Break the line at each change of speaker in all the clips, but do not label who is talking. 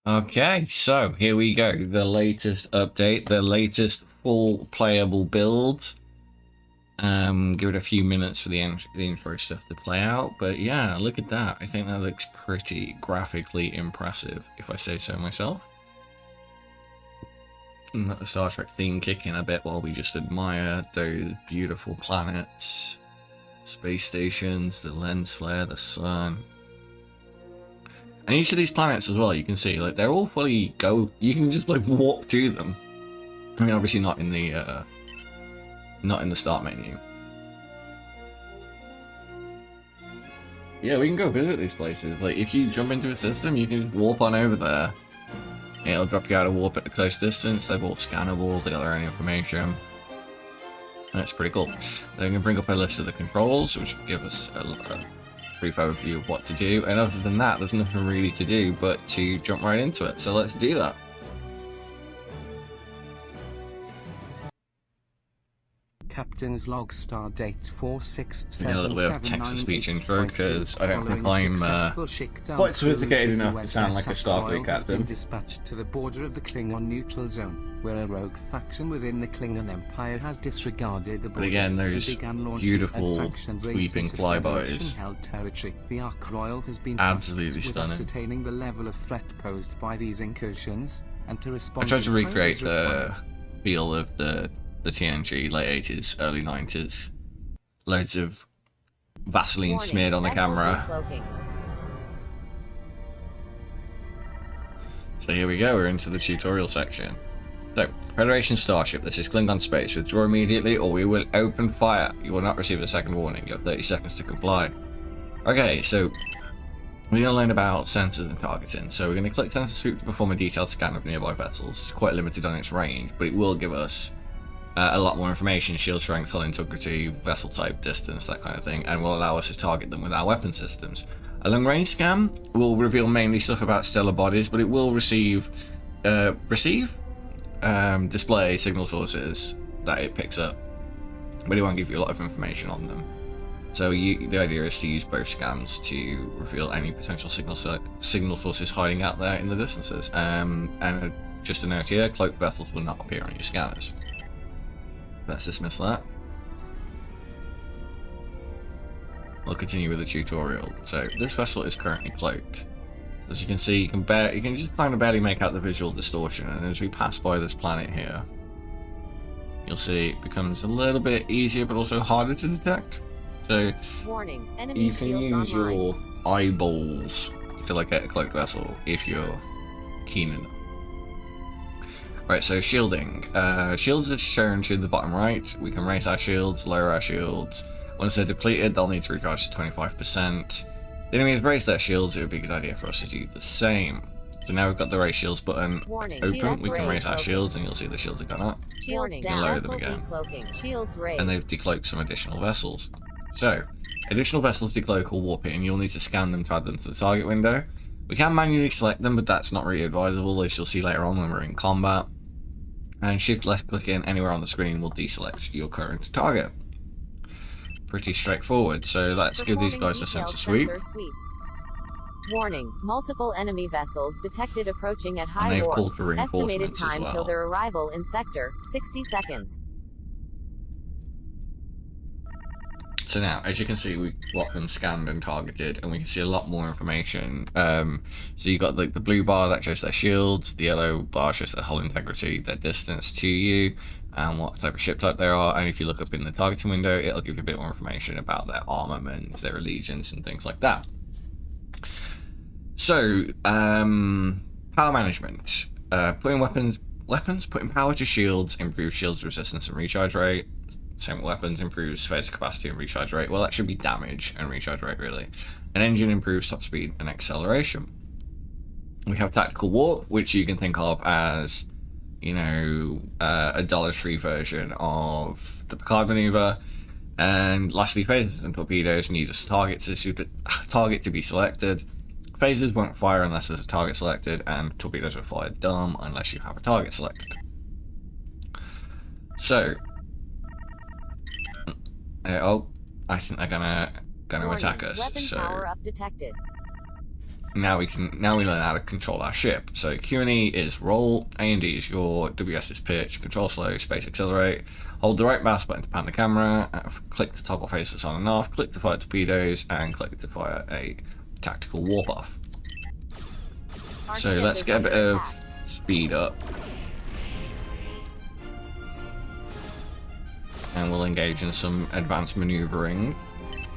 Okay, so here we go. The latest update, the latest full playable build. Give it a few minutes for the intro stuff to play out, but yeah, look at that. I think that looks pretty graphically impressive, if I say so myself. And let the Star Trek theme kick in a bit while we just admire those beautiful planets, space stations, the lens flare, the sun. And each of these planets as well, you can see, like, they're all fully you can just like walk to them. I mean, obviously not in the start menu. Yeah, we can go visit these places. Like, if you jump into a system, you can warp on over there. It'll drop you out of warp at a close distance. They're all scannable, they got their own information. That's pretty cool. Then we can bring up a list of the controls, which will give us a brief overview of what to do. And other than that, there's nothing really to do but to jump right into it. So let's do that.
Captain's log star date 467.
A little bit of text-to-speech intro because I don't think I'm quite sophisticated enough to sound like a Starfleet captain.
Dispatched to the border of the Klingon neutral zone, where a rogue faction within the Klingon Empire has disregarded the border.
But again, those beautiful sweeping flybys,
the Ark Royal has been
absolutely stunning.
Ascertaining the level of threat posed by these incursions and to respond.
I tried to recreate the feel of the TNG, late 80s, early 90s. Loads of Vaseline smeared on the camera. So here we go, we're into the tutorial section. So, Federation Starship, this is Klingon space. Withdraw immediately or we will open fire. You will not receive a second warning. You have 30 seconds to comply. Okay, so we're going to learn about sensors and targeting. So we're going to click sensor sweep to perform a detailed scan of nearby vessels. It's quite limited on its range, but it will give us a lot more information: shield strength, hull integrity, vessel type, distance, that kind of thing, and will allow us to target them with our weapon systems. A long range scan will reveal mainly stuff about stellar bodies, but it will display signal sources that it picks up, but it won't give you a lot of information on them. So the idea is to use both scans to reveal any potential signal sources hiding out there in the distances. And just a note here, cloaked vessels will not appear on your scanners. Let's dismiss that. We'll continue with the tutorial. So this vessel is currently cloaked. As you can see, you can just kind of barely make out the visual distortion, and as we pass by this planet here, you'll see it becomes a little bit easier but also harder to detect. So
warning, enemy
you can use
online.
your eyeballs to look at a cloaked vessel if you're keen enough. Right, so shielding. Shields are shown to the bottom right. We can raise our shields, lower our shields. Once they're depleted, they'll need to recharge to 25%. The enemy has raised their shields, it would be a good idea for us to do the same. So now we've got the raise shields button open, we can raise our shields and you'll see the shields have gone up.
Warning,
you can lower them again. And they've decloaked some additional vessels. So, additional vessels decloak or warp in, you'll need to scan them to add them to the target window. We can manually select them, but that's not really advisable, as you'll see later on when we're in combat. And shift left clicking anywhere on the screen will deselect your current target. Pretty straightforward, so let's give these guys a sensor sweep.
Warning, multiple enemy vessels detected approaching at high
and they've
warp.
called for
Estimated
reinforcements
time
as well.
till their arrival in sector, 60 seconds.
So now, as you can see, we've got them scanned and targeted, and we can see a lot more information. So you got the blue bar that shows their shields, the yellow bar shows their hull integrity, their distance to you, and what type of ship type they are. And if you look up in the targeting window, it'll give you a bit more information about their armament, their allegiance, and things like that. So, power management. Putting power to shields improves shields resistance and recharge rate. Same with weapons, improves phaser capacity and recharge rate. Well, that should be damage and recharge rate, really. An engine improves top speed and acceleration. We have tactical warp, which you can think of as, you know, a Dollar Tree version of the Picard maneuver. And lastly, phasers and torpedoes need a target to be selected. Phasers won't fire unless there's a target selected, and torpedoes will fire dumb unless you have a target selected. So, oh, I think they're gonna attack us.
Weapon
So
power up detected.
now we learn how to control our ship. So Q and E is roll, A and D is yaw, WS is pitch, control slow, space accelerate. Hold the right mouse button to pan the camera, click to toggle faces on and off, click to fire torpedoes, and click to fire a tactical warp off. So let's get a bit of speed up. And we'll engage in some advanced maneuvering.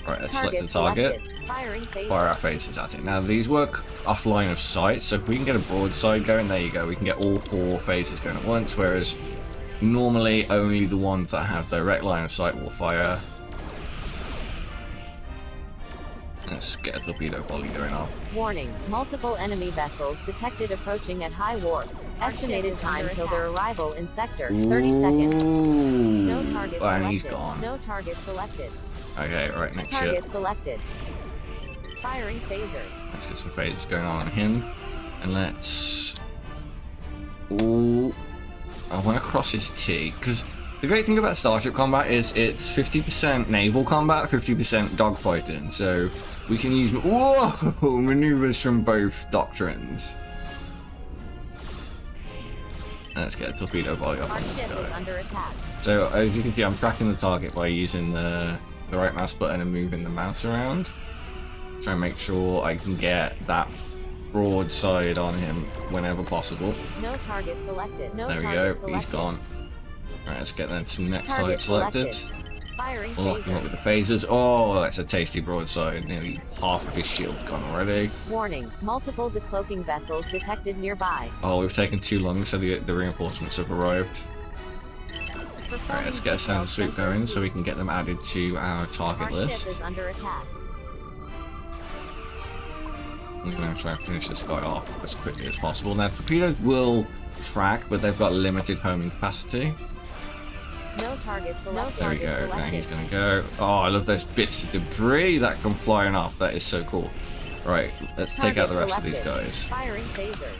Right, let's select the target. Fire our faces at it. Now these work off line of sight, so if we can get a broadside going, there you go, we can get all 4 phases going at once, whereas normally only the ones that have direct line of sight will fire. Let's get a torpedo volley going on.
Warning, multiple enemy vessels detected approaching at high warp. Estimated time till their arrival in sector, 30 seconds. No target selected.
And he's gone.
No target selected.
Okay, right, next ship.
Target selected. Firing phasers.
Let's get some phasers going on him. And let's... Ooh, I want to cross his T, because the great thing about Starship combat is it's 50% naval combat, 50% dogfighting, so we can use maneuvers from both doctrines. Let's get a torpedo volley up on this guy. So as you can see, I'm tracking the target by using the right mouse button and moving the mouse around. Try and make sure I can get that broadside on him whenever possible.
No target selected. No
there we go, he's gone. Right, let's get that next target selected. We'll lock him up with the phasers. Oh, that's a tasty broadside. Nearly half of his shield's gone already.
Warning, multiple decloaking vessels detected nearby.
Oh, we've taken too long, so the reinforcements have arrived. Alright, let's get a sensor sweep going so we can get them added to our target list.
Ship is under attack.
I'm going to try and finish this guy off as quickly as possible. Now, torpedoes will track, but they've got limited homing capacity.
No target selected.
There we go. Now he's going to go. Oh, I love those bits of debris that come flying off. That is so cool. Right, let's take out the rest of these guys.
Firing phasers.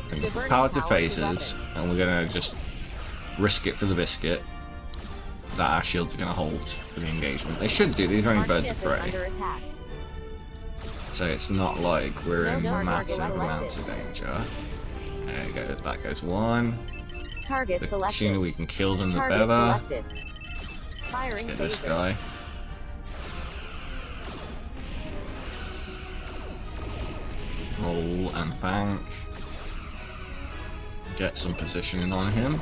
We're going to put power to phasers, and we're going to just risk it for the biscuit that our shields are going to hold for the engagement. They should do. These are only birds of prey. So it's not like we're in massive amounts of danger. There you go, that goes one. The sooner we can kill them, the better. Let's get this guy. Roll and bank. Get some positioning on him.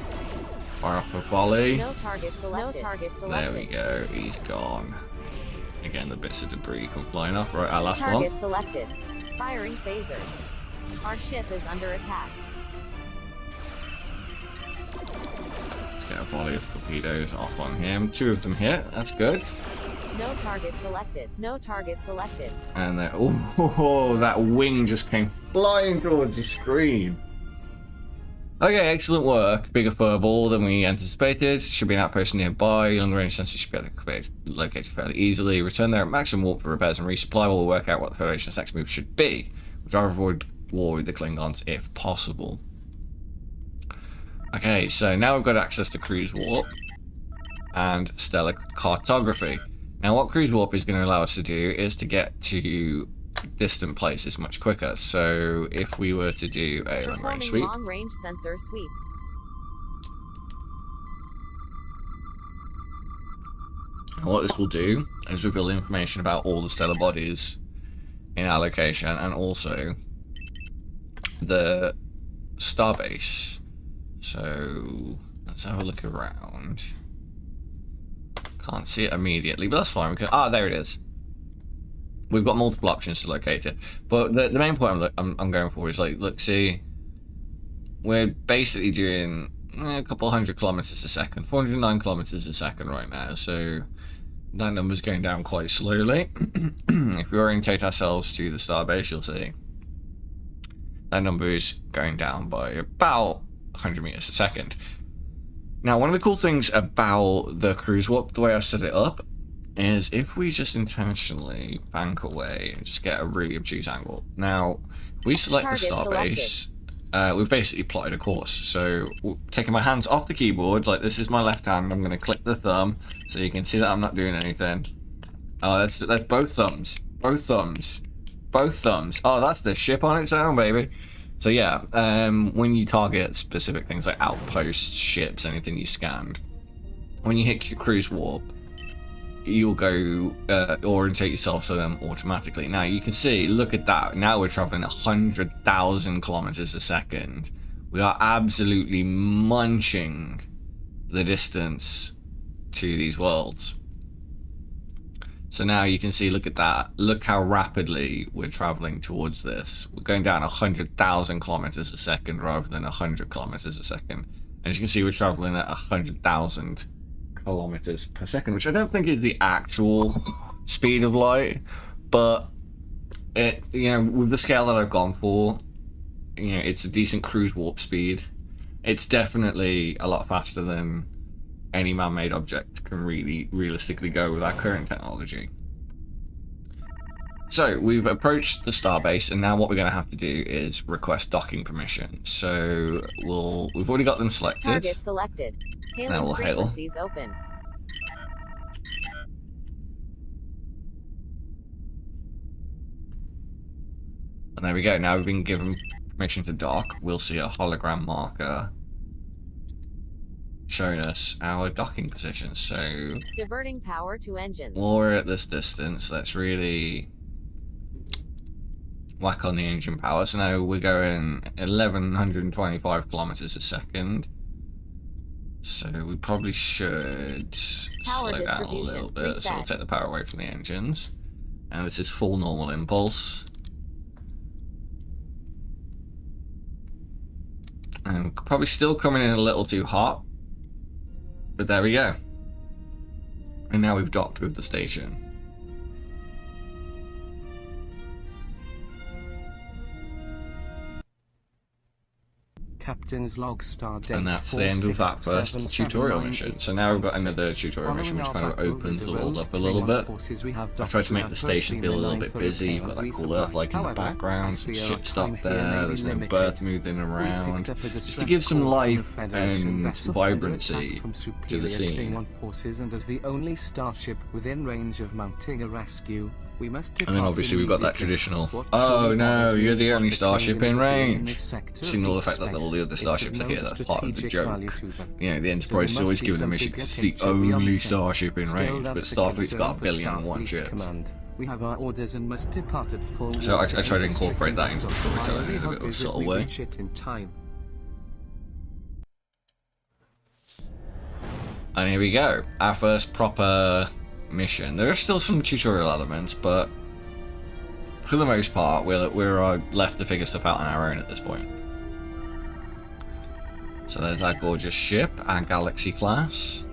Fire off a volley. There we go, he's gone. Again, the bits of debris come flying off. Right, our last one.
Target selected. Firing phasers. Our ship is under attack.
Let's get a volley of torpedoes off on him. 2 of them hit. That's good.
No target selected. No target selected.
And then, oh, that wing just came flying towards the screen. Okay, excellent work. Bigger furball than we anticipated. Should be an outpost nearby. Long range sensors should be able to be located fairly easily. Return there at maximum warp for repairs and resupply. We'll work out what the Federation's next move should be. We'll try to avoid war with the Klingons if possible. Okay, so now we've got access to cruise warp and stellar cartography. Now what cruise warp is going to allow us to do is to get to distant places much quicker. So if we were to do a long range sweep,
sensor sweep.
And what this will do is reveal information about all the stellar bodies in our location and also the starbase. So let's have a look around. Can't see it immediately, but that's fine. We can. Ah, there it is. We've got multiple options to locate it, but the main point I'm going for is like, look, see, we're basically doing a couple hundred kilometers a second, 409 kilometers a second right now, so that number's going down quite slowly. If we orientate ourselves to the starbase, you'll see that number is going down by about 100 meters a second. Now, one of the cool things about the cruise warp, the way I've set it up, is if we just intentionally bank away and just get a really obtuse angle. Now, if we select the starbase, we've basically plotted a course. So, taking my hands off the keyboard, like this is my left hand, I'm going to click the thumb, so you can see that I'm not doing anything. Oh, that's both thumbs. Both thumbs. Both thumbs. Oh, that's the ship on its own, baby. So yeah, when you target specific things like outposts, ships, anything you scanned, when you hit cruise warp, you'll go orientate yourself to them automatically. Now you can see, look at that. Now we're traveling 100,000 kilometers a second. We are absolutely munching the distance to these worlds. So now you can see, look at that. Look how rapidly we're traveling towards this. We're going down 100,000 kilometers a second rather than 100 kilometers a second. As you can see, we're traveling at 100,000 kilometers per second, which I don't think is the actual speed of light, but it, you know, with the scale that I've gone for, you know, it's a decent cruise warp speed. It's definitely a lot faster than any man-made object can really realistically go with our current technology. So we've approached the starbase, and now what we're going to have to do is request docking permission. So we've already got them selected.
Target selected.
Now we'll hail.
Frequencies open.
And there we go. Now we've been given permission to dock. We'll see a hologram marker showing us our docking position. So
Diverting power to engines.
while we're at this distance, let's really whack on the engine power. So now we're going 1125 kilometers a second. So we probably should slow down a little bit. So we'll take the power away from the engines. And this is full normal impulse. And probably still coming in a little too hot. But there we go. And now we've docked with the station.
Captain's log star date.
And that's the end of that first tutorial mission. So now we've got another tutorial mission which kind of opens the world up a little bit. I've tried to make the station feel a little bit busy. You've got that cool earth like in the background, some ships docked there, there's no bird moving around. Just to give some life and vibrancy to the scene.
And as the only starship within range of mounting a rescue, we must.
And then obviously we've got that traditional, oh no, you're the only starship in range. Signal the fact that all the other starships are here, that's part of the joke. You know, the Enterprise is always given a mission because it's the only starship in range, but Starfleet's got 1,000,001 ships.
We have our orders and must depart at full.
So I try to incorporate that into the storytelling in a bit of a subtle way. And here we go, our first proper mission. There are still some tutorial elements, but for the most part, we're left to figure stuff out on our own at this point. So there's our gorgeous ship, our Galaxy class.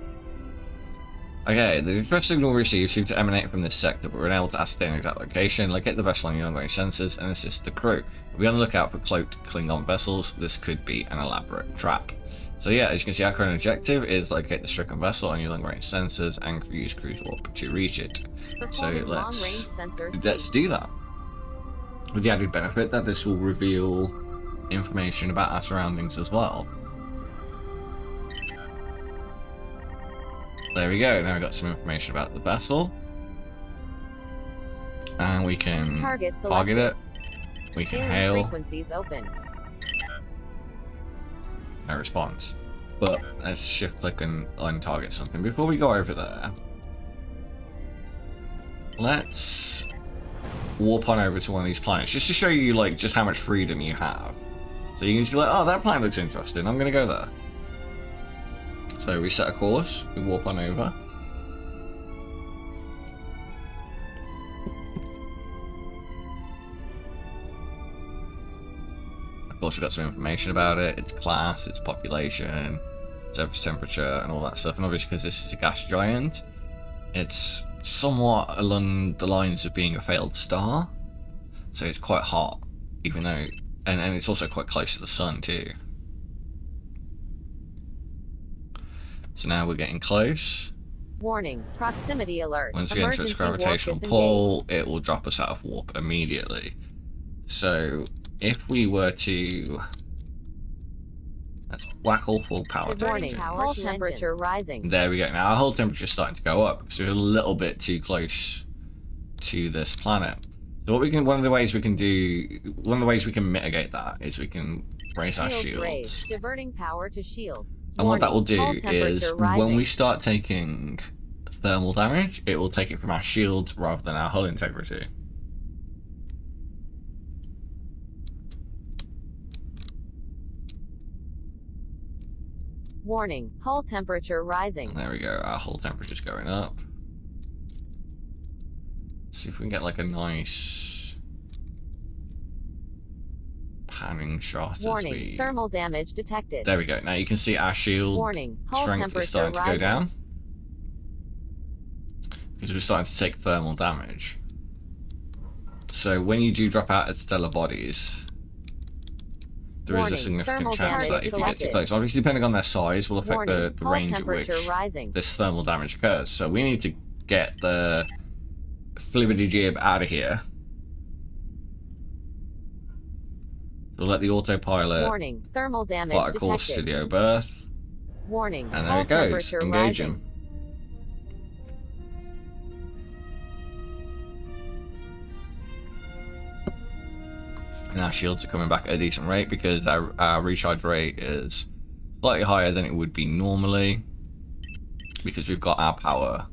Okay, the distress signal received seemed to emanate from this sector, but we're unable to ascertain exact location, locate the vessel on your ongoing sensors, and assist the crew. Be on the lookout for cloaked Klingon vessels. This could be an elaborate trap. So yeah, as you can see, our current objective is locate the stricken vessel on your long-range sensors and use cruise warp to reach it. So let's do that. With the added benefit that this will reveal information about our surroundings as well. There we go, now we've got some information about the vessel. And we can target it. We can hail.
Frequencies open.
No response. But let's shift click and untarget something. Before we go over there, let's warp on over to one of these planets just to show you like just how much freedom you have. So you can just be like, oh, that planet looks interesting, I'm gonna go there. So we set a course, we warp on over. Of course, we've got some information about it, its class, its population, surface temperature, and all that stuff. And obviously, because this is a gas giant, it's somewhat along the lines of being a failed star. So it's quite hot, even though, and it's also quite close to the sun too. So now we're getting close.
Warning, proximity alert.
Once we enter its gravitational pull, it will drop us out of warp immediately. So if we were to, let's whack all full power to
warning, hull temperature rising.
There we go. Now our hull temperature is starting to go up because we're a little bit too close to this planet. So what we can, one of the ways we can mitigate that is we can raise our
Shields raised,
shields.
diverting power to shield.
And what that will do
Hull
is
temperature
when
rising.
we start taking thermal damage, it will take it from our shields rather than our hull integrity.
Warning, hull temperature rising.
And there we go, our hull temperature's going up. Let's see if we can get like a nice panning shot
Warning,
as we...
thermal damage detected.
There we go. Now you can see our shield
Warning, hull
strength
temperature
is starting to
rising.
go down. Because we're starting to take thermal damage. So when you do drop out at stellar bodies, there is
Warning,
a significant
thermal
chance that
damage
if you get too
selected.
close, obviously depending on their size, will affect
Warning,
the
hull
range at
temperature
which
rising.
this thermal damage occurs. So we need to get the flibbity jib out of here. So we'll let the autopilot
Warning, thermal damage
plot a course to
detected.
the O-berth.
Warning,
And there
hull
it goes.
temperature
Engage
rising.
him. And our shields are coming back at a decent rate because our recharge rate is slightly higher than it would be normally because we've got our power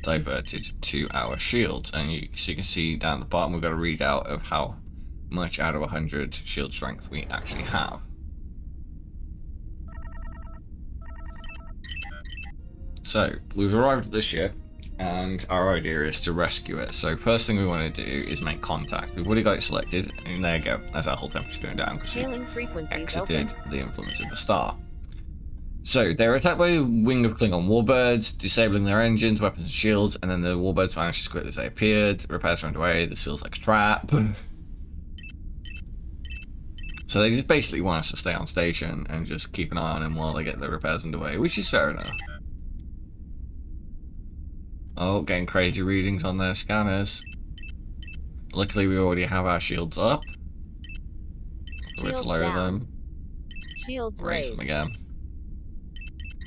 diverted to our shields. And so you can see down at the bottom we've got a readout of how much out of 100 shield strength we actually have. So we've arrived at the ship and our idea is to rescue it. So first thing we want to do is make contact. We've already got it selected, and there you go. That's our whole temperature going down because we
Hailing frequencies
exited
open.
the influence of the star. So they're attacked by a wing of Klingon warbirds, disabling their engines, weapons, and shields, and then the warbirds vanished as quickly as they appeared. Repairs are underway. This feels like a trap. So they just basically want us to stay on station and just keep an eye on them while they get the repairs underway, which is fair enough. Oh, getting crazy readings on their scanners. Luckily, we already have our shields up. So let's
Shields
lower
down.
them,
Shields
raise
raised.
them again.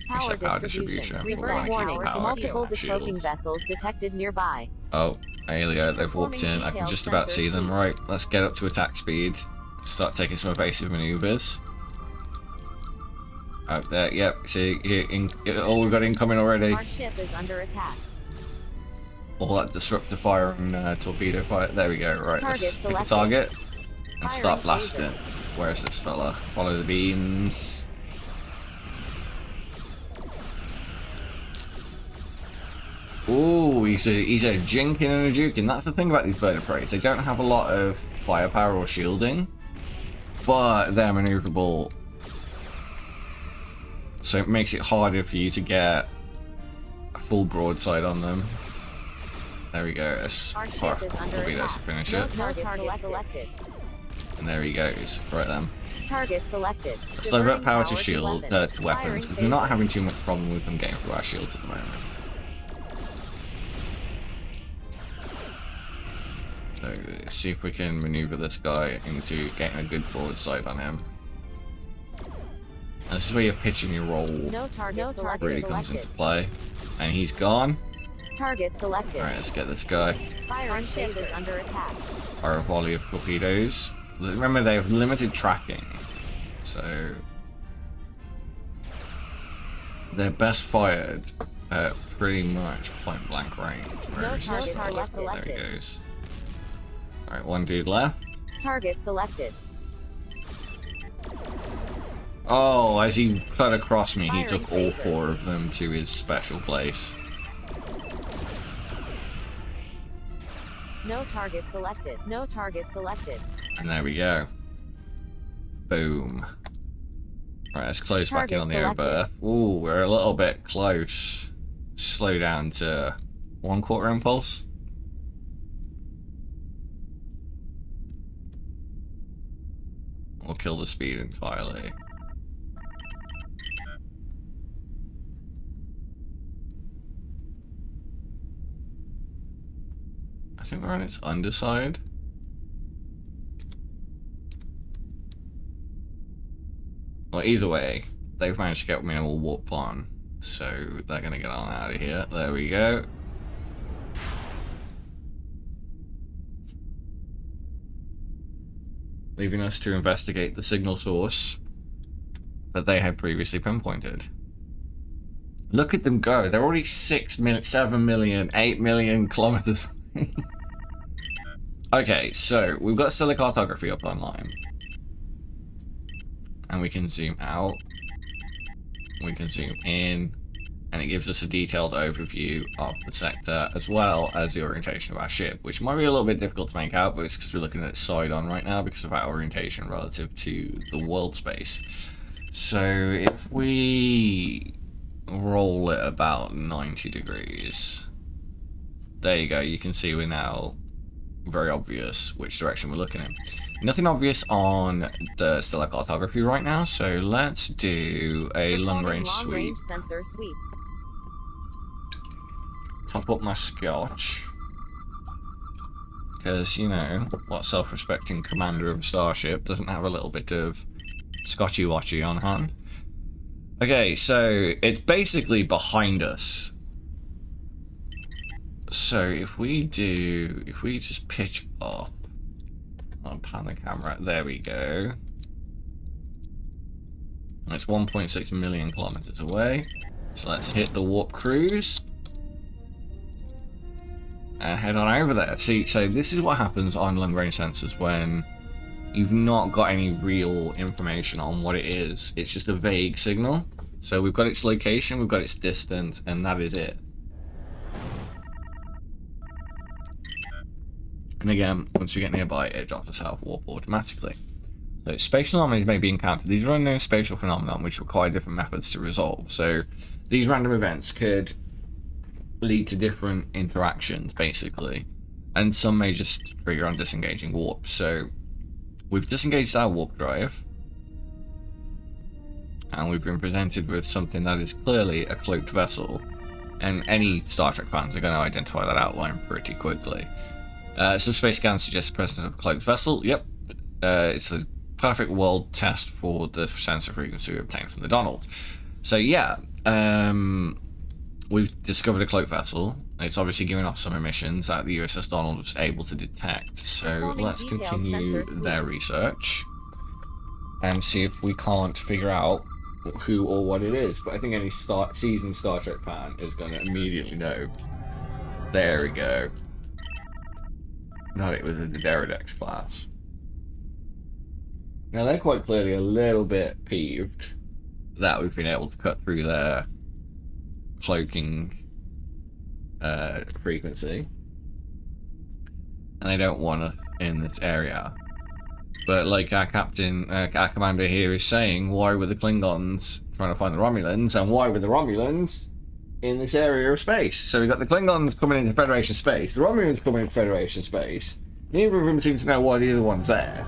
Power
Power
distribution.
distribution.
Reverting warning.
Power
Multiple
to
discloaking
shields.
vessels detected nearby.
Oh, there they go. They've warped
Performing
in. I can
detailed
just about
sensor
see them.
sweep.
Right, let's get up to attack speed. Start taking some evasive maneuvers. Oh, there, yep. See, oh, we've got incoming already.
Our ship is under attack.
All that disruptor fire and torpedo fire. There we go. Right, let's
Target
pick the
selected.
target and
Firing
start blasting.
laser.
Where's this fella? Follow the beams. Ooh, he's a jinking and a juking. That's the thing about these bird of prey. They don't have a lot of firepower or shielding, but they're maneuverable. So it makes it harder for you to get a full broadside on them. There we go. Let's
Our ship
fire
is under
torpedoes to
attack.
finish
No
it.
target selected.
And there he goes. Right then.
Target selected.
Let's divert
Diverting
power to shield,
weapons.
to weapons,
Firing
because we're not
phaser.
having too much problem with them getting through our shields at the moment. So let's see if we can maneuver this guy into getting a good broadside on him. And this is where your pitching your roll
No target selected.
really comes into play. And he's gone.
Target selected.
Alright, let's get this guy.
Firing ship is under attack.
Fire a volley of torpedoes. Remember, they have limited tracking, so they're best fired at pretty much point blank range. Where is this
target
fella?
selected.
There he goes. Alright, one dude left.
Target selected.
Oh, as he cut across me, he
Firing
took all
phaser.
4 of them to his special place.
No target selected. No target selected.
And there we go. Boom. Alright, let's close back in
Target
on the
selected.
O-berth. Ooh, we're a little bit close. Slow down to 1/4 impulse. We'll kill the speed entirely. I think we're on its underside. Well, either way, they've managed to get minimal warp on, so they're gonna get on out of here. There we go. leaving us to investigate the signal source that they had previously pinpointed. Look at them go. They're already 6 million, 7 million, 8 million kilometers. Okay, so we've got stellar cartography up online. And we can zoom out. We can zoom in. And it gives us a detailed overview of the sector as well as the orientation of our ship, which might be a little bit difficult to make out, but it's because we're looking at it side on right now because of our orientation relative to the world space. So if we roll it about 90 degrees, there you go, you can see we're now very obvious which direction we're looking in. Nothing obvious on the stellar cartography right now, so let's do a long-range sweep.
Sensor sweep.
Top up my scotch. Because, you know, what self-respecting commander of a starship doesn't have a little bit of scotchy-watchy on hand? Okay, so it's basically behind us. So if we just pitch up, I'll pan the camera, there we go. And it's 1.6 million kilometers away. So let's hit the warp cruise. And head on over there. See, so this is what happens on long-range sensors when you've not got any real information on what it is. It's just a vague signal. So we've got its location, we've got its distance, and that is it. And again, once we get nearby, it drops us out of warp automatically. So spatial anomalies may be encountered. These are unknown spatial phenomena which require different methods to resolve. So these random events could lead to different interactions, basically. And some may just trigger on disengaging warp. So we've disengaged our warp drive. And we've been presented with something that is clearly a cloaked vessel. And any Star Trek fans are going to identify that outline pretty quickly. Some space scans suggest the presence of a cloaked vessel. Yep. It's a perfect world test for the sensor frequency we obtained from the Donald. So yeah, we've discovered a cloaked vessel. It's obviously giving off some emissions that the USS Donald was able to detect. So let's continue their research and see if we can't figure out who or what it is. But I think any seasoned Star Trek fan is going to immediately know. There we go. No, it was a Deridex class. Now they're quite clearly a little bit peeved that we've been able to cut through their cloaking frequency, and they don't want us in this area. But like our captain, our commander here is saying, why were the Klingons trying to find the Romulans, and why were the Romulans in this area of space? So we've got the Klingons coming into Federation space, the Romulans coming into Federation space. Neither of them seem to know why the other one's there.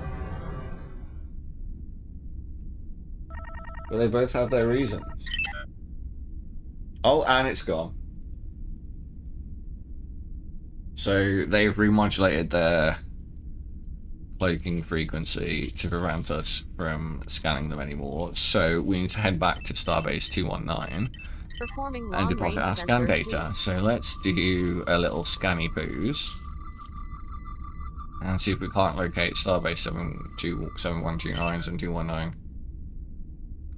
But they both have their reasons. Oh, and it's gone. So they've remodulated their cloaking frequency to prevent us from scanning them anymore. So we need to head back to Starbase 219 and deposit our scan data. So let's do a little scanny poos and see if we can't locate Starbase 7129 and 219.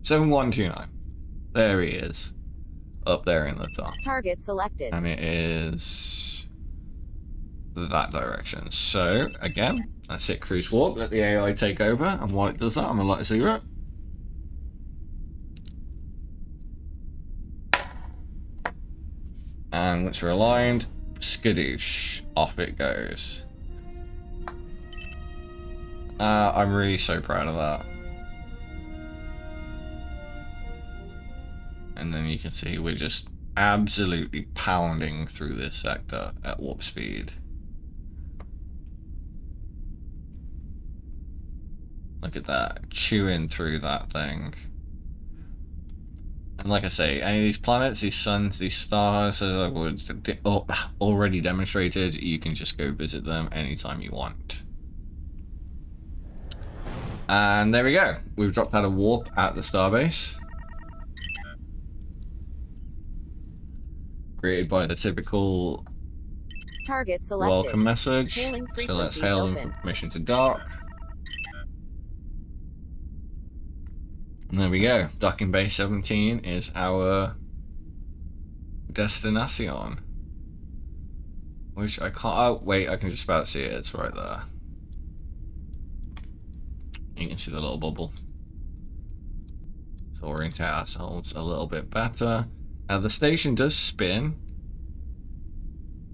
7129. There he is. Up there in the top.
Target selected.
And it is that direction. So, again, let's hit cruise warp, let the AI take over, and while it does that, I'm going to light a cigarette. And once we're aligned, skadoosh, off it goes. I'm really so proud of that. And then you can see we're just absolutely pounding through this sector at warp speed. Look at that, chewing through that thing. And like I say, any of these planets, these suns, these stars, as I would already demonstrated, you can just go visit them anytime you want. And there we go. We've dropped out of warp at the starbase. Created by the typical
Target selected.
welcome message.
Hailing
So let's
frequency
hail
open.
them for permission to dock. And there we go. Docking Bay 17 is our destination. Which I can't... Oh, wait, I can just about see it. It's right there. You can see the little bubble. Let's orientate ourselves a little bit better. Now, the station does spin.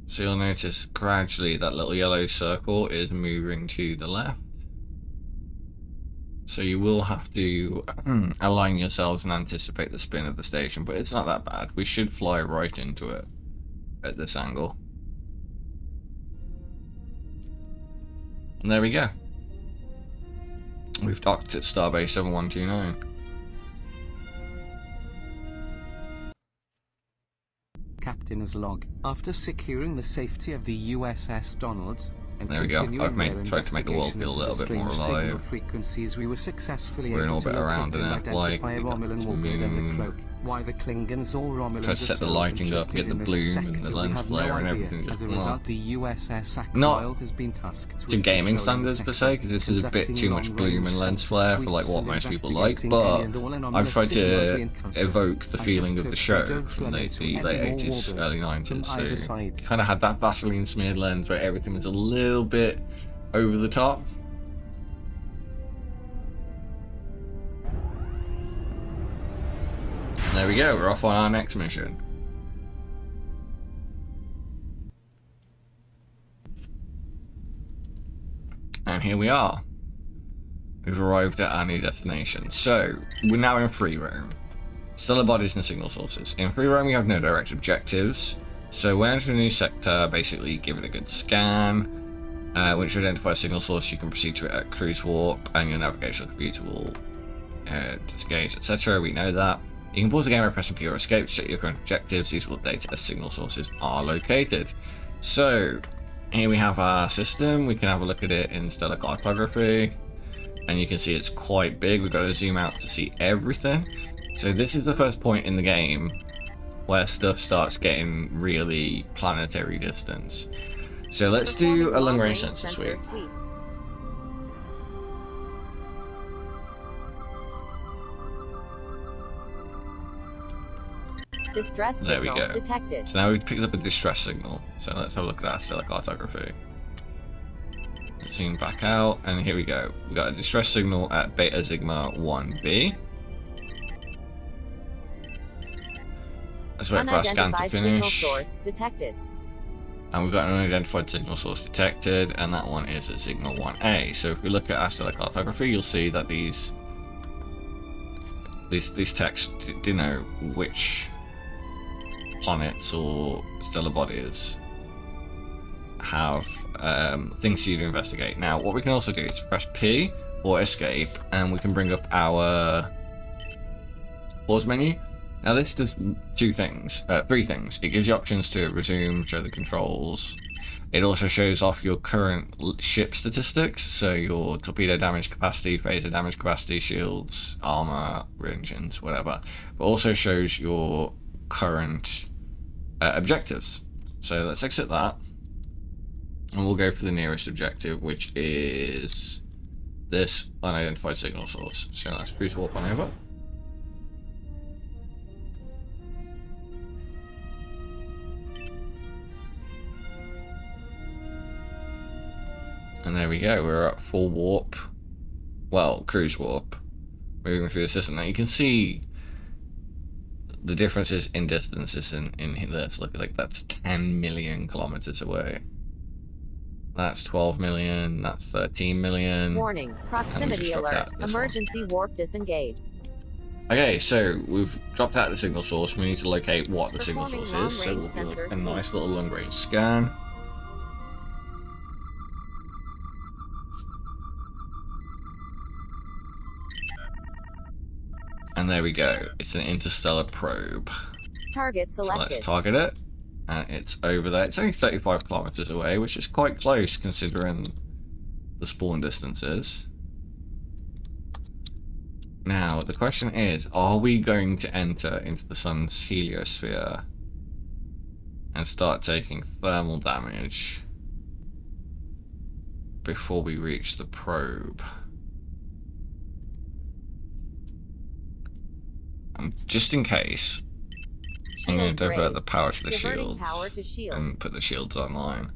So you'll notice gradually that little yellow circle is moving to the left. So you will have to align yourselves and anticipate the spin of the station, but it's not that bad. We should fly right into it at this angle. And there we go. We've docked at Starbase 7129.
Captain's log. After securing the safety of the USS Donald, and
there we go.
continuing
I've tried to make the world feel a little bit more alive.
Frequencies, we were successfully
We're in
able
orbit
to
around an
locate and
Earth-like.
identify a Romulan warhead under cloak. Why the Klingons or Romulans
try to set the lighting up, get the bloom and the lens flare and everything.
As a result, the USS
not
has been tasked
to gaming standards per se, because this is a bit too much bloom and lens flare for like what most people like, but I've tried to evoke the feeling of the show from the late 80s, early 90s. So kind of had that Vaseline smeared lens where everything was a little bit over the top. There we go, we're off on our next mission. And here we are. We've arrived at our new destination. So, we're now in free roam. Stellar bodies and signal sources. In free roam we have no direct objectives. So when entering a new sector, basically give it a good scan. Once you identify a signal source, you can proceed to it at cruise warp and your navigational computer will disengage, etc. We know that. You can pause the game by pressing P or escape to check your current objectives. These will update as signal sources are located. So, here we have our system. We can have a look at it in stellar cartography. And you can see it's quite big. We've got to zoom out to see everything. So this is the first point in the game where stuff starts getting really planetary distance. So let's do a long-range sensor sweep.
Distress
there we
signal
go.
Detected.
So now we've picked up a distress signal. So let's have a look at our stellar cartography. Zoom back out, and here we go. We've got a distress signal at Beta Sigma 1b. Let's wait for our scan to finish.
Signal source detected.
And we've got an unidentified signal source detected, and that one is at signal 1a. So if we look at our stellar cartography, you'll see that these texts denote which planets or stellar bodies have things for you to investigate. Now, what we can also do is press P or escape, and we can bring up our pause menu. Now, this does three things. It gives you options to resume, show the controls. It also shows off your current ship statistics, so your torpedo damage capacity, phaser damage capacity, shields, armor, engines, whatever. But also shows your current objectives. So let's exit that, and we'll go for the nearest objective, which is this unidentified signal source. So let's cruise warp on over. And there we go, we're at full warp, well, cruise warp, moving through the system. Now you can see the differences in distances in this. Look, like that's 10 million kilometers away. That's 12 million, that's 13 million.
Warning, proximity alert, emergency warp disengage.
Okay, so we've dropped out the signal source. We need to locate what the signal source is, so we'll do a nice little long range scan. And there we go. It's an interstellar probe.
Target selected.
So let's target it. And it's over there. It's only 35 kilometers away, which is quite close considering the spawn distances. Now, the question is, are we going to enter into the sun's heliosphere and start taking thermal damage before we reach the probe? just in case, I'm going to divert the power to the
Diverting
shields
power to shields.
and put the shields online.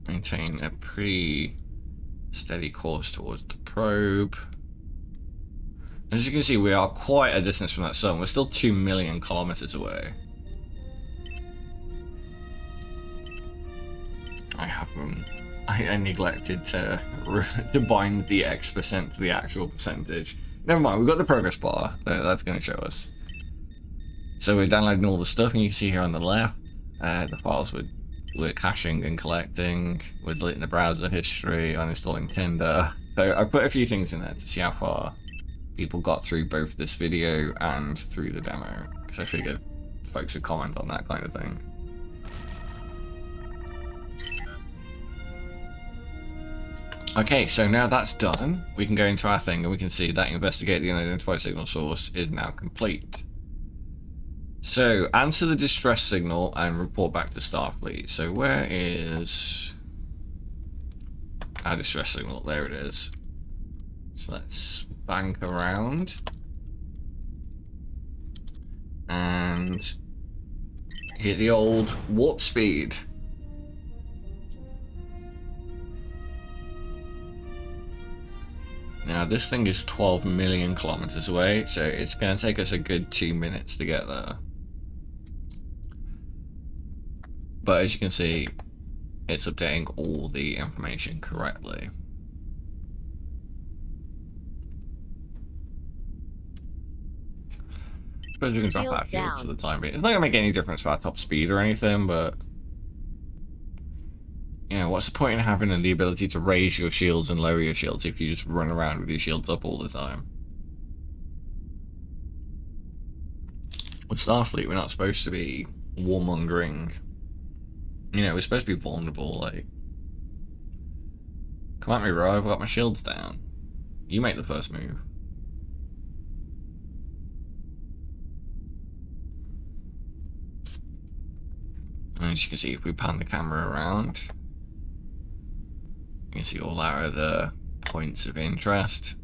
Maintain a pretty steady course towards the probe. As you can see, we are quite a distance from that sun. We're still 2 million kilometers away. I neglected to bind the X% to the actual percentage. Never mind, we've got the progress bar. That's going to show us. So we're downloading all the stuff, and you can see here on the left, the files we're caching and collecting. We're deleting the browser history, uninstalling Tinder. So I put a few things in there to see how far people got through both this video and through the demo, because I figured folks would comment on that kind of thing. Okay, so now that's done, we can go into our thing and we can see that investigate the unidentified signal source is now complete. So, answer the distress signal and report back to Starfleet. So where is our distress signal? There it is. So let's bank around and hit the old warp speed. Now this thing is 12 million kilometers away, so it's going to take us a good 2 minutes to get there. But as you can see, it's updating all the information correctly. I suppose we can drop our shields for the time being. It's not going to make any difference to our top speed or anything, but you know, what's the point in having the ability to raise your shields and lower your shields if you just run around with your shields up all the time? With Starfleet, we're not supposed to be warmongering. You know, we're supposed to be vulnerable, like... Come at me, bro, I've got my shields down. You make the first move. And as you can see, if we pan the camera around, you can see all our other points of interest,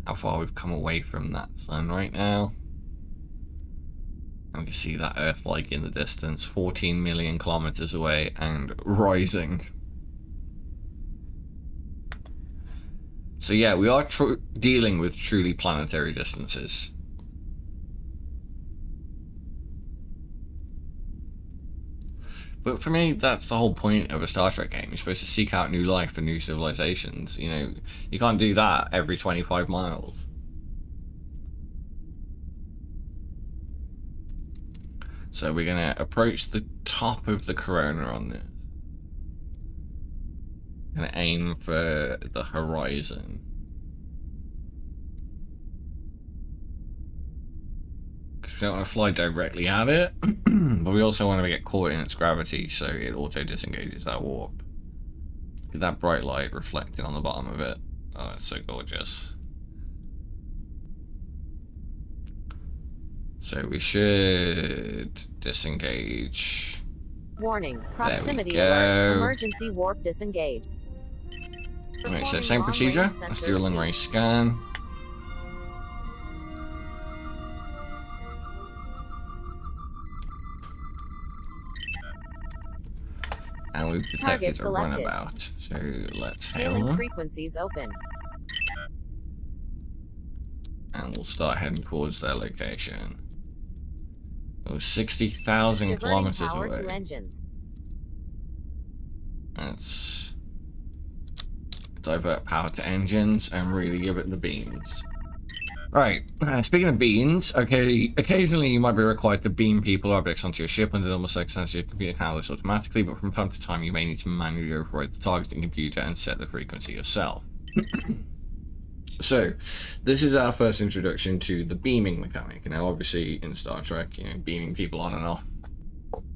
how far we've come away from that sun right now. And we can see that Earth-like in the distance, 14 million kilometers away and rising. So yeah, we are dealing with truly planetary distances. But for me, that's the whole point of a Star Trek game. You're supposed to seek out new life and new civilizations. You know, you can't do that every 25 miles. So we're going to approach the top of the corona on this. Going to aim for the horizon. We don't want to fly directly at it, but we also want to get caught in its gravity, so it auto disengages our warp. Look at that bright light reflecting on the bottom of it. Oh, it's so gorgeous. So we should disengage.
Warning, proximity alert, emergency warp disengage.
Okay, so same procedure. Let's do a long-range scan. And we've detected a runabout, so let's hail them.
Frequencies open.
And we'll start heading towards their location. Oh, 60,000 kilometers away. Let's divert power to engines and really give it the beans. Right, speaking of beans, okay, occasionally you might be required to beam people or objects onto your ship under normal circumstances. Your computer can handle this automatically, but from time to time you may need to manually override the targeting computer and set the frequency yourself. So, this is our first introduction to the beaming mechanic. Now, obviously, in Star Trek, you know, beaming people on and off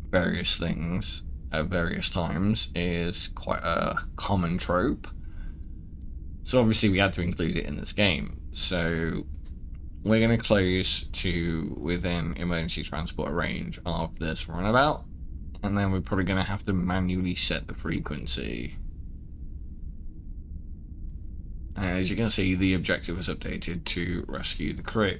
various things at various times is quite a common trope. So obviously we had to include it in this game. So we're going to close to within emergency transport range of this runabout. And then we're probably going to have to manually set the frequency. As you can see, the objective was updated to rescue the crew.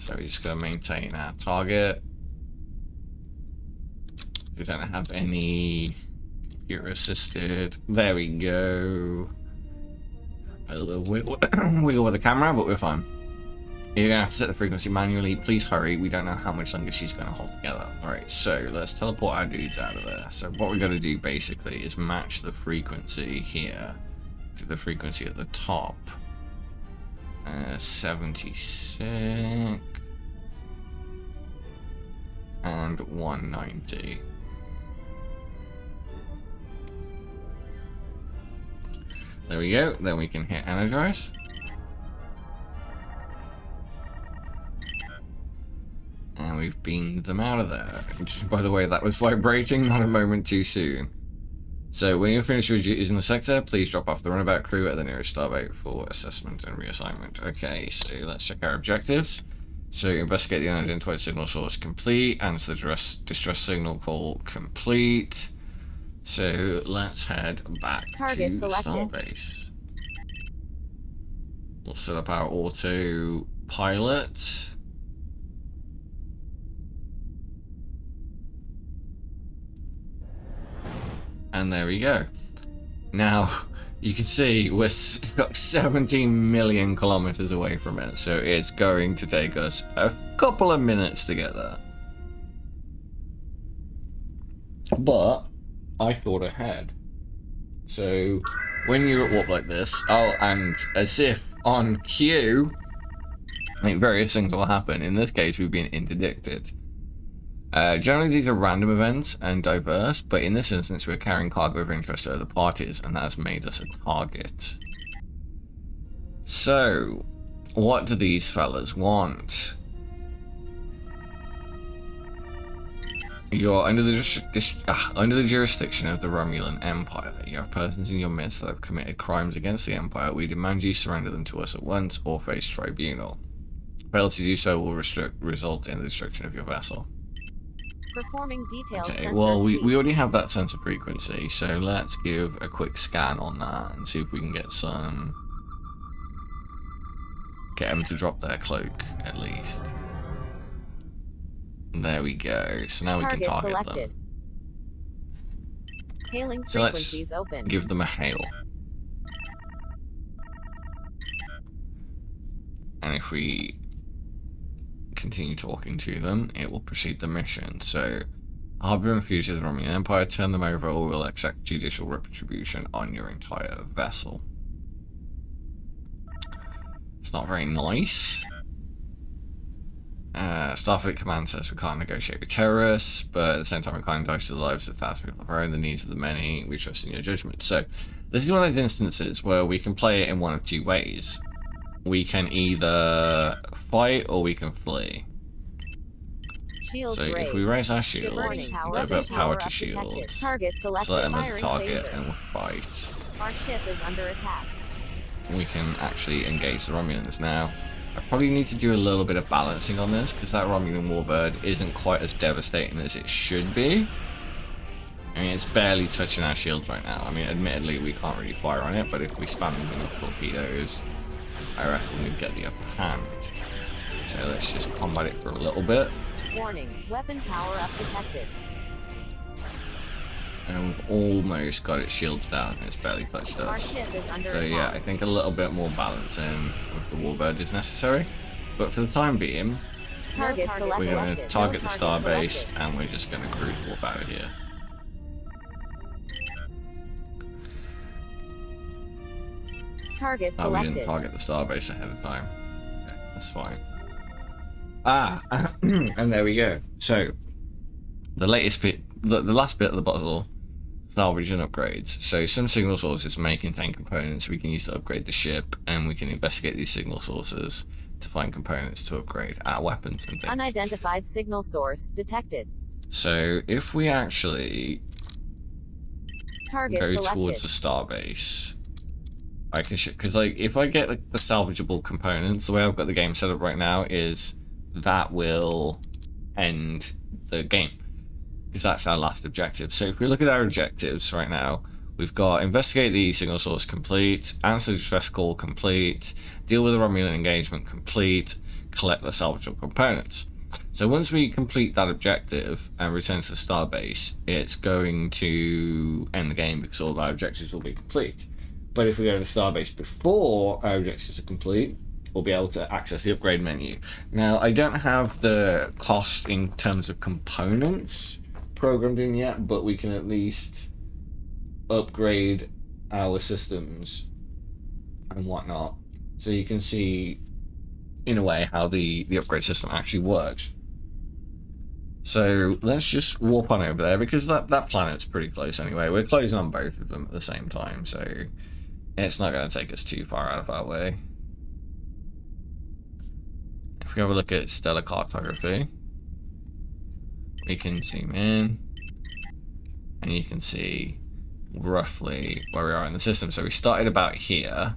So we're just going to maintain our target. We don't have any computer assisted. There we go. A little wiggle with the camera, but we're fine. You're going to have to set the frequency manually. Please hurry. We don't know how much longer she's going to hold together. Alright, so let's teleport our dudes out of there. So what we're going to do basically is match the frequency here to the frequency at the top. 76 and 190. There we go. Then we can hit energize. And we've beamed them out of there. By the way, that was vibrating not a moment too soon. So when you finish your duties in the sector, please drop off the runabout crew at the nearest starbase for assessment and reassignment. Okay, so let's check our objectives. So investigate the unidentified signal source complete, answer the distress signal call complete. So let's head back to starbase. We'll set up our autopilot. And there we go. Now, you can see we're 17 million kilometers away from it, so it's going to take us a couple of minutes to get there. But I thought ahead. So when you're at warp like this, and as if on cue, various things will happen. In this case, we've been interdicted. Generally, these are random events and diverse, but in this instance, we're carrying cargo of interest to other parties, and that has made us a target. So, what do these fellas want? You're under the jurisdiction of the Romulan Empire. You have persons in your midst that have committed crimes against the Empire. We demand you surrender them to us at once or face tribunal. Fail to do so will result in the destruction of your vessel.
Performing detailed
okay, well, we already have that sensor frequency, so let's give a quick scan on that and see if we can get some... Get them to drop their cloak, at least. There we go, so now we can target them.
Hailing
so let's
open.
Give them a hail. And if we continue talking to them, it will proceed the mission. So, harbor and refuse the Romulan Empire, turn them over, or we'll exact judicial retribution on your entire vessel. It's not very nice. Starfleet Command says we can't negotiate with terrorists, but at the same time we can't endorse the lives of thousands of people of our own, the needs of the many. We trust in your judgment. So, this is one of those instances where we can play it in one of two ways. We can either fight or we can flee. So if we raise our shield, divert power to shield, select them as a target and we'll fight.
Our ship is under attack.
We can actually engage the Romulans now. I probably need to do a little bit of balancing on this because that Romulan warbird isn't quite as devastating as it should be. I mean, it's barely touching our shields right now. I mean, admittedly, we can't really fire on it, but if we spam them with torpedoes, I reckon we'd get the upper hand. So let's just combat it for a little bit.
Warning, weapon power up detected.
And we've almost got its shields down. It's barely touched us.
Our ship is under
so
attack.
Yeah, I think a little bit more balancing with the warbird is necessary. But for the time being, we're going to target the starbase and we're just going to cruise warp out of here.
Target
we
selected.
didn't target the starbase ahead of time. Okay, that's fine. And there we go. So, the latest bit, the last bit of the puzzle, salvage and upgrades. So, some signal sources may contain components we can use to upgrade the ship, and we can investigate these signal sources to find components to upgrade our weapons and things.
Unidentified signal source detected.
So, if we actually
Target
go
selected.
towards the starbase, I can because like if I get like the salvageable components, the way I've got the game set up right now is that will end the game, because that's our last objective. So if we look at our objectives right now, we've got investigate the signal source complete, answer the distress call complete, deal with the Romulan engagement complete, collect the salvageable components. So once we complete that objective and return to the starbase, it's going to end the game because all of our objectives will be complete. But if we go to the starbase before our objectives are complete, we'll be able to access the upgrade menu. Now, I don't have the cost in terms of components programmed in yet, but we can at least upgrade our systems and whatnot. So you can see, in a way, how the upgrade system actually works. So let's just warp on over there, because that planet's pretty close anyway. We're closing on both of them at the same time, so it's not going to take us too far out of our way. If we have a look at stellar cartography, we can zoom in, and you can see roughly where we are in the system. So we started about here,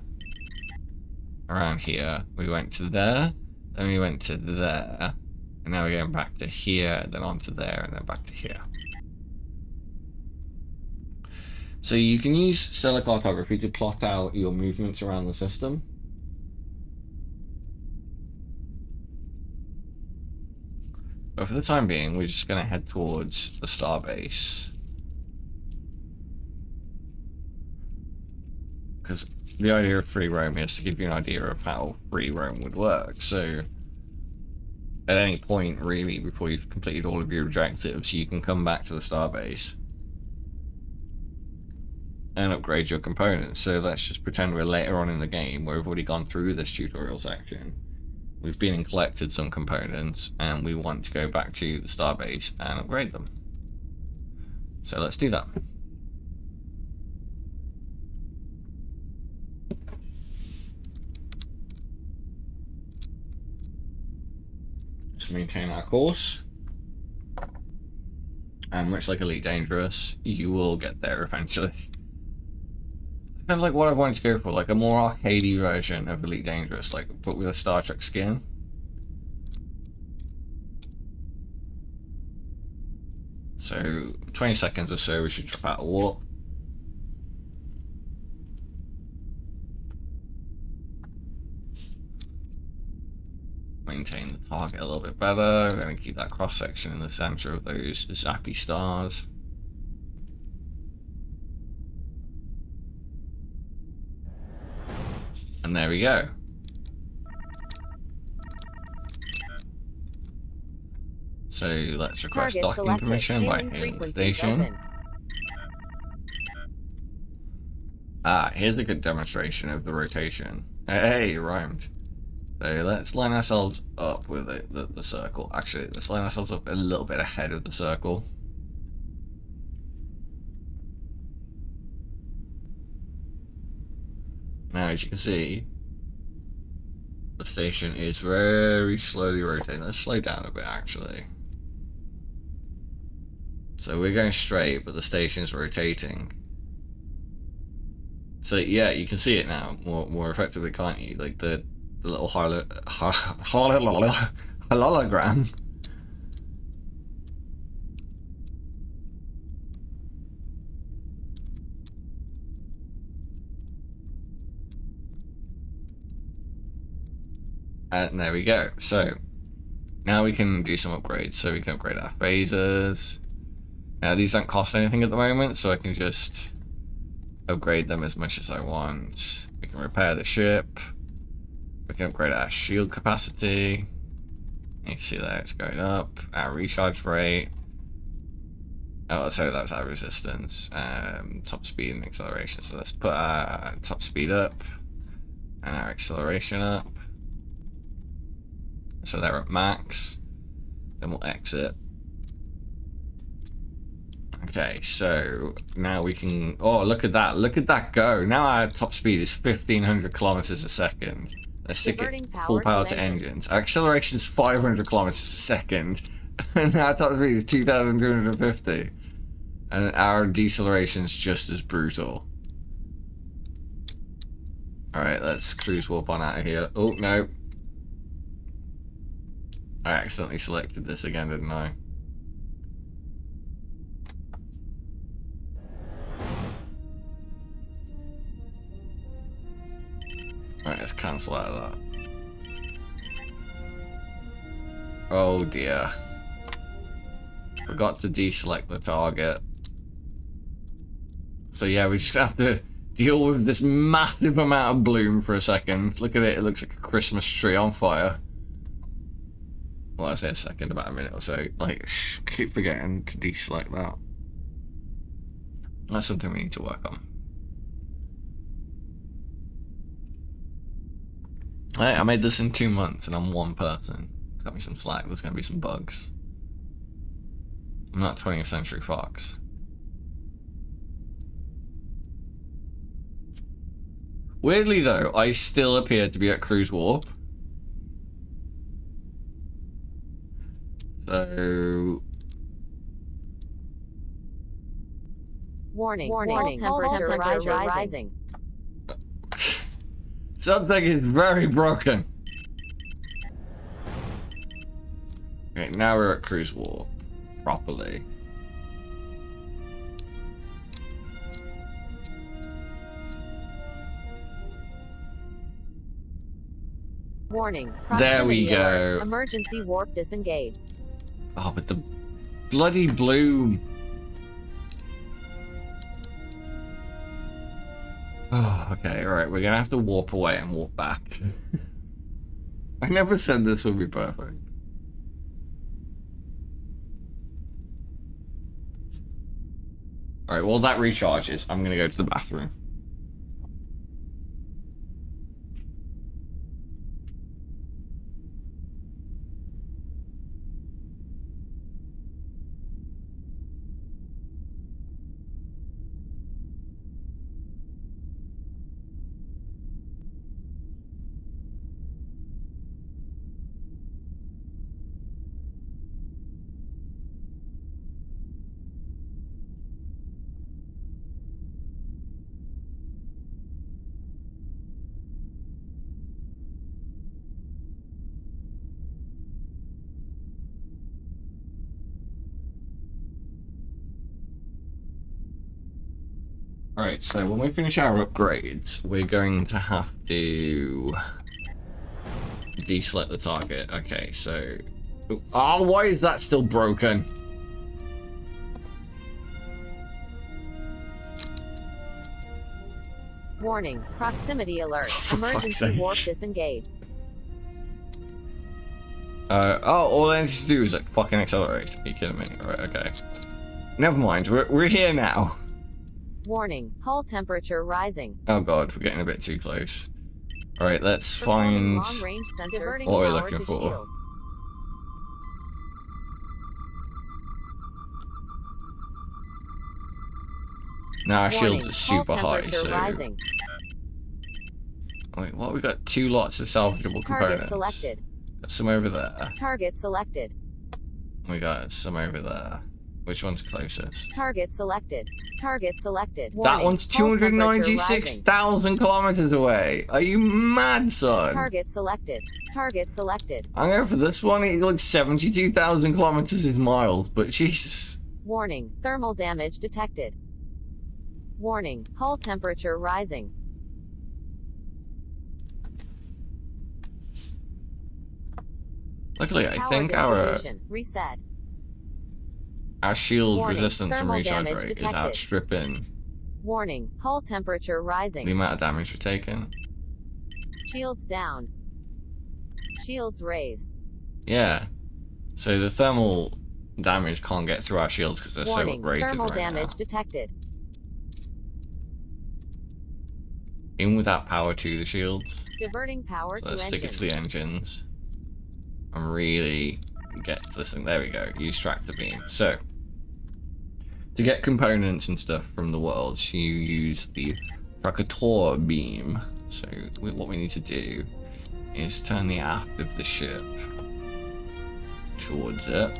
around here, we went to there, then we went to there, and now we're going back to here, then on to there, and then back to here. So you can use stellar cartography to plot out your movements around the system. But for the time being, we're just going to head towards the starbase, because the idea of free roam is to give you an idea of how free roam would work. So at any point, really, before you've completed all of your objectives, you can come back to the starbase and upgrade your components. So let's just pretend we're later on in the game, where we've already gone through this tutorial section. We've been and collected some components, and we want to go back to the starbase and upgrade them. So let's do that. Just maintain our course. And much like Elite Dangerous, you will get there eventually. Kind of like what I wanted to go for, like a more arcadey version of Elite Dangerous, like but with a Star Trek skin. So 20 seconds or so, we should drop out of warp. Maintain the target a little bit better. We're going to keep that cross section in the center of those zappy stars. And there we go. So let's request
Target
docking
selected.
permission by
Hailing
hailing the
frequencies
station.
open.
Ah, here's a good demonstration of the rotation. Hey, it rhymed. So let's line ourselves up with the circle. Actually, let's line ourselves up a little bit ahead of the circle. Now, as you can see, the station is very slowly rotating. Let's slow down a bit, actually. So we're going straight, but the station's rotating. So yeah, you can see it now more effectively, can't you? Like the little hologram. And there we go. So now we can do some upgrades. So we can upgrade our phasers. Now these don't cost anything at the moment, so I can just upgrade them as much as I want. We can repair the ship. We can upgrade our shield capacity. You can see that it's going up. Our recharge rate. Oh, sorry, that was our resistance. Top speed and acceleration. So let's put our top speed up and our acceleration up. So they're at max. Then we'll exit. Okay, so now we can... Oh, look at that. Look at that go. Now our top speed is 1,500 kilometers a second. Let's stick it full power to engines. Our acceleration is 500 kilometers a second. And our top speed is 2,250. And our deceleration is just as brutal. Alright, let's cruise warp on out of here. Oh, no. I accidentally selected this again, didn't I? Alright, let's cancel out of that. Oh dear. Forgot to deselect the target. So yeah, we just have to deal with this massive amount of bloom for a second. Look at it, it looks like a Christmas tree on fire. Well, I say a second, about a minute or so. Like, keep forgetting to deselect that. That's something we need to work on. Hey, I made this in 2 months and I'm one person. Cut me some slack, there's gonna be some bugs. I'm not 20th Century Fox. Weirdly though, I still appear to be at cruise warp. So...
Warning. Temperature rising.
Something is very broken. Okay, now we're at cruise warp. Properly.
Warning.
There we
Proximity alert.
go.
Emergency warp disengaged.
Oh, but the bloody bloom. Oh, okay, alright, we're gonna have to warp away and warp back. I never said this would be perfect. Alright, while that recharges, I'm gonna go to the bathroom. Alright, so when we finish our upgrades, we're going to have to deselect the target. Okay, so... Oh, why is that still broken?
Warning. Proximity alert.
For fuck's
Emergency
sake.
warp disengaged.
Oh, all I need to do is like fucking accelerate. Are you kidding me? Alright, okay. Never mind, we're here now.
Warning. Hull temperature rising.
Oh god, we're getting a bit too close. Alright, let's
Performing
find
long-range sensors. Diverting
what we're
power
looking
to
for.
shield.
Now our
Warning.
shields are super
Hull
high,
temperature
so...
rising.
Wait, what? We got 2 lots of salvageable
Target
components.
selected.
Got some over there.
Target selected.
We got some over there. Which one's closest?
Target selected. Target selected.
That
Warning.
one's
Hull temperature rising.
296,000 kilometers away. Are you mad, son?
Target selected. Target selected.
I'm going for this one. It looks 72,000 kilometers is miles, but Jesus.
Warning. Thermal damage detected. Warning. Hull temperature rising.
Luckily, I
Power
think our
dissolution. Reset.
shield
Warning,
resistance and
thermal
recharge
damage
rate is
detected.
outstripping
Warning. Hull temperature rising.
the amount of damage we're taking.
Shields down. Shields raised.
Yeah. So the thermal damage can't get through our shields because they're
Warning.
so rated
Thermal
right
damage
now.
detected.
Even without power to the shields.
Diverting power
So
to
let's stick it
engine.
to the engines. And really get to this thing. There we go. Use tractor beam. So, to get components and stuff from the worlds, you use the tractor beam. So, what we need to do is turn the aft of the ship towards it.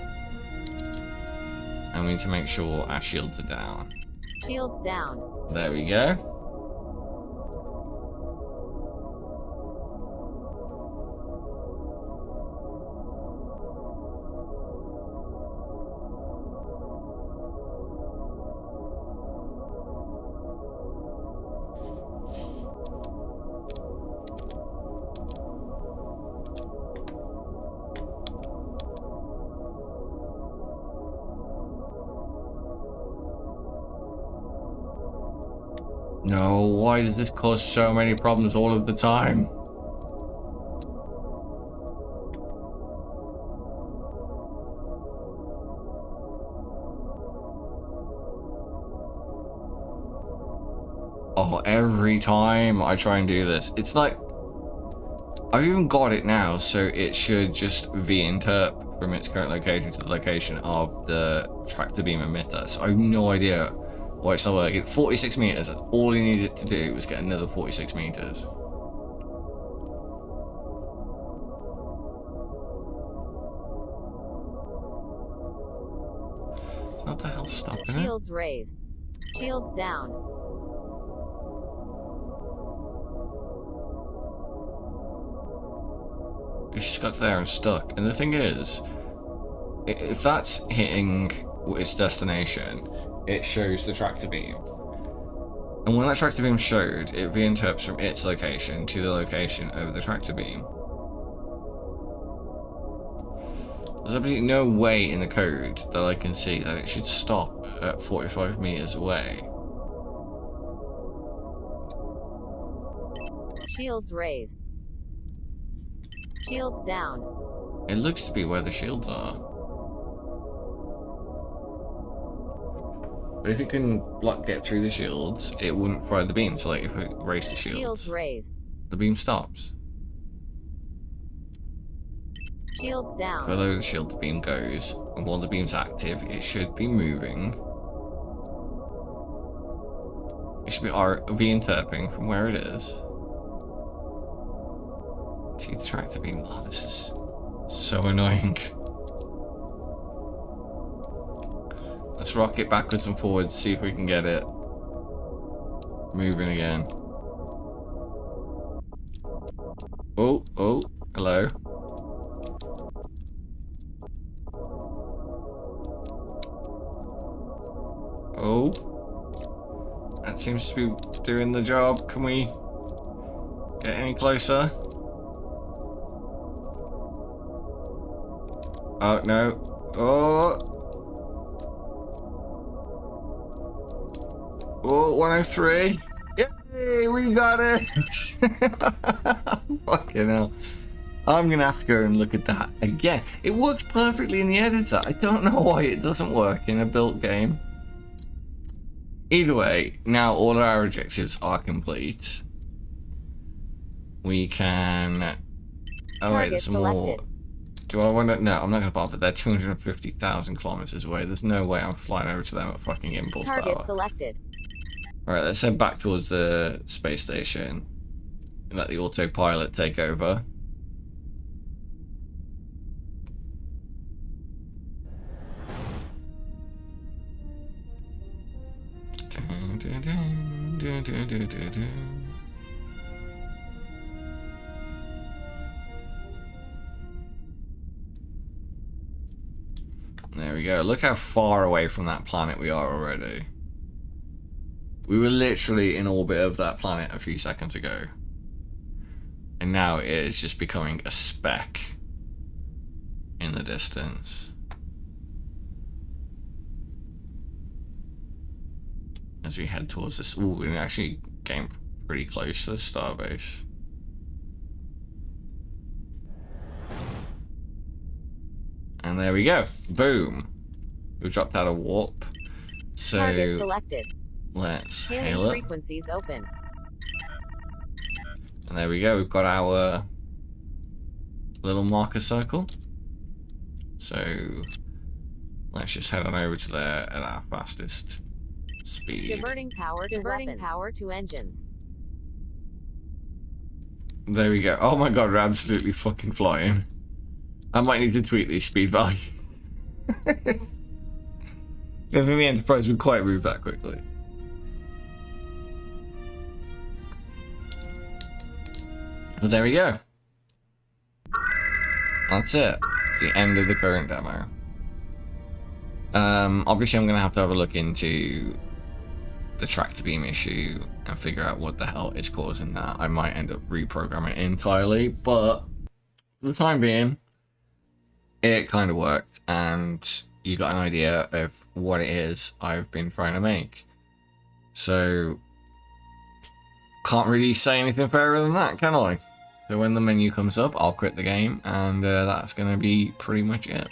And we need to make sure our shields are down.
Shields down.
There we go. No, why does this cause so many problems all of the time? Oh, every time I try and do this, it's like, I've even got it now, so it should just v-interp from its current location to the location of the tractor beam emitter. So I have no idea why it's not working. 46 meters, that's all he needed to do was get another 46 meters. What the hell's stopping it?
Shields raised. Shields down.
It's just got there and stuck. And the thing is, if that's hitting its destination, it shows the tractor beam. And when that tractor beam showed, it re-interprets from its location to the location of the tractor beam. There's absolutely no way in the code that I can see that it should stop at 45 meters away.
Shields raised. Shields down.
It looks to be where the shields are. But if it can get through the shields, it wouldn't fire the beam. So like if we raise the shields,
Shields raised.
the beam stops.
Shields down.
Below the shield, the beam goes, and while the beam's active, it should be moving. It should be re-interping from where it is to the tractor beam. Oh, this is so annoying. Let's rock it backwards and forwards, see if we can get it moving again. Oh, oh, hello. Oh, that seems to be doing the job. Can we get any closer? Oh, no. Oh. Oh, 103. Yay, we got it. Fucking hell. I'm going to have to go and look at that again. It works perfectly in the editor. I don't know why it doesn't work in a built game. Either way, now all of our objectives are complete. We can... Oh wait, there's some more. Do I want to... No, I'm not going to bother. They're 250,000 kilometers away. There's no way I'm flying over to them at fucking impulse power.
Target selected.
Alright, let's head back towards the space station and let the autopilot take over. There we go. Look how far away from that planet we are already. We were literally in orbit of that planet a few seconds ago. And now it is just becoming a speck in the distance. As we head towards this... Ooh, we're actually getting pretty close to the starbase. And there we go. Boom. We've dropped out of warp. So...
Target selected.
Let's
Hailing
hail it.
frequencies open.
And there we go, we've got our little marker circle. So let's just head on over to there at our fastest speed.
Diverting power to engines.
There we go. Oh my god, we're absolutely fucking flying. I might need to tweak these speed values. If the Enterprise would quite move that quickly. But there we go. That's it. It's the end of the current demo. Obviously I'm going to have a look into the tractor beam issue and figure out what the hell is causing that. I might end up reprogramming it entirely, but for the time being, it kind of worked, and you got an idea of what it is I've been trying to make. So can't really say anything fairer than that, can I? So when the menu comes up, I'll quit the game, and that's going to be pretty much it.